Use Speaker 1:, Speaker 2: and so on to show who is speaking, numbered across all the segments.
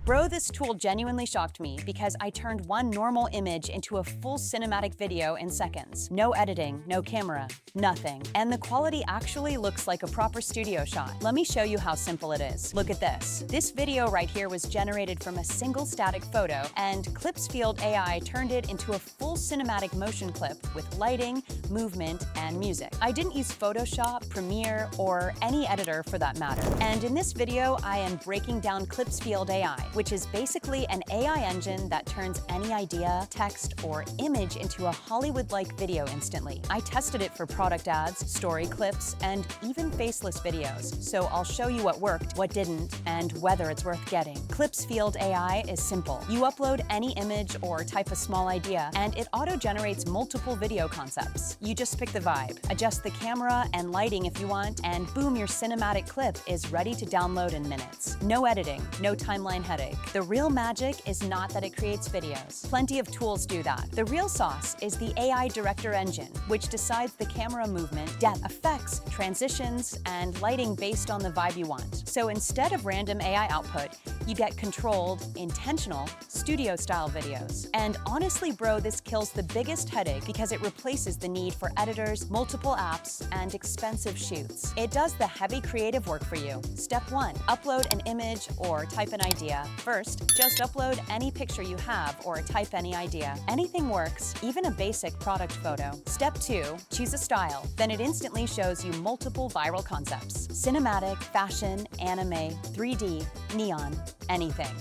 Speaker 1: Bro, this tool genuinely shocked me because I turned one normal image into a full cinematic video in seconds. No editing, no camera, nothing. And the quality actually looks like a proper studio shot. Let me show you how simple it is. Look at this. This video right here was generated from a single static photo, and ClipsField AI turned it into a full cinematic motion clip with lighting, movement, and music. I didn't use Photoshop, Premiere, or any editor for that matter. And in this video, I am breaking down ClipsField AI, which is basically an AI engine that turns any idea, text, or image into a Hollywood-like video instantly. I tested it for product ads, story clips, and even faceless videos, so I'll show you what worked, what didn't, and whether it's worth getting. ClipsField AI is simple. You upload any image or type a small idea, and it auto-generates multiple video concepts. You just pick the vibe, adjust the camera and lighting if you want, and boom, your cinematic clip is ready to download in minutes. No editing, no timeline headache. The real magic is not that it creates videos. Plenty of tools do that. The real sauce is the AI director engine, which decides the camera movement, depth, effects, transitions, and lighting based on the vibe you want. So instead of random AI output, you get controlled, intentional, studio-style videos. And honestly, bro, this kills the biggest headache because it replaces the need for editors, multiple apps, and expensive shoots. It does the heavy creative work for you. Step 1. Upload an image or type an idea. First, just upload any picture you have or type any idea. Anything works, even a basic product photo. Step 2. Choose a style. Then it instantly shows you multiple viral concepts. Cinematic, fashion, anime, 3D, neon, anything.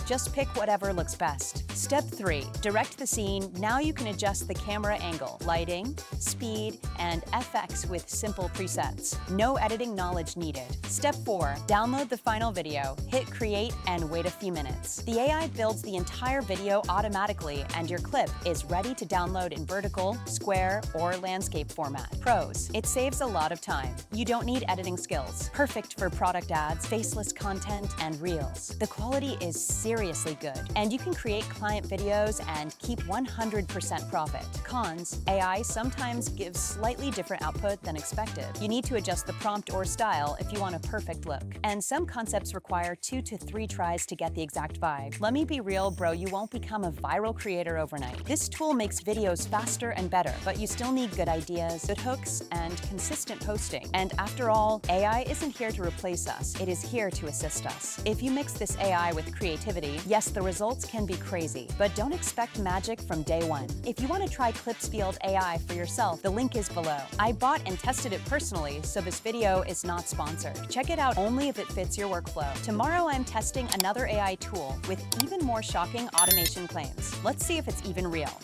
Speaker 1: Just pick whatever looks best. Step 3. Direct the scene. Now you can adjust the camera angle, lighting, speed, and FX with simple presets. No editing knowledge needed. Step 4. Download the final video, hit create, and wait a few minutes. The AI builds the entire video automatically, and your clip is ready to download in vertical, square, or landscape format. Pros: it saves a lot of time. You don't need editing skills. Perfect for product ads, faceless content, and reels. The quality is seriously good, and you can create client videos and keep 100% profit. Cons: AI sometimes gives slightly different output than expected. You need to adjust the prompt or style if you want a perfect look. And some concepts require 2 to 3 tries to get the exact vibe. Let me be real, bro, you won't become a viral creator overnight. This tool makes videos faster and better, but you still need good ideas, good hooks, and consistent posting. And after all, AI isn't here to replace us, it is here to assist us. If you mix this AI with creativity, yes, the results can be crazy, but don't expect magic from day one. If you want to try ClipsField AI for yourself, the link is below. I bought and tested it personally, so this video is not sponsored. Check it out only if it fits your workflow. Tomorrow I'm testing another AI tool with even more shocking automation claims. Let's see if it's even real.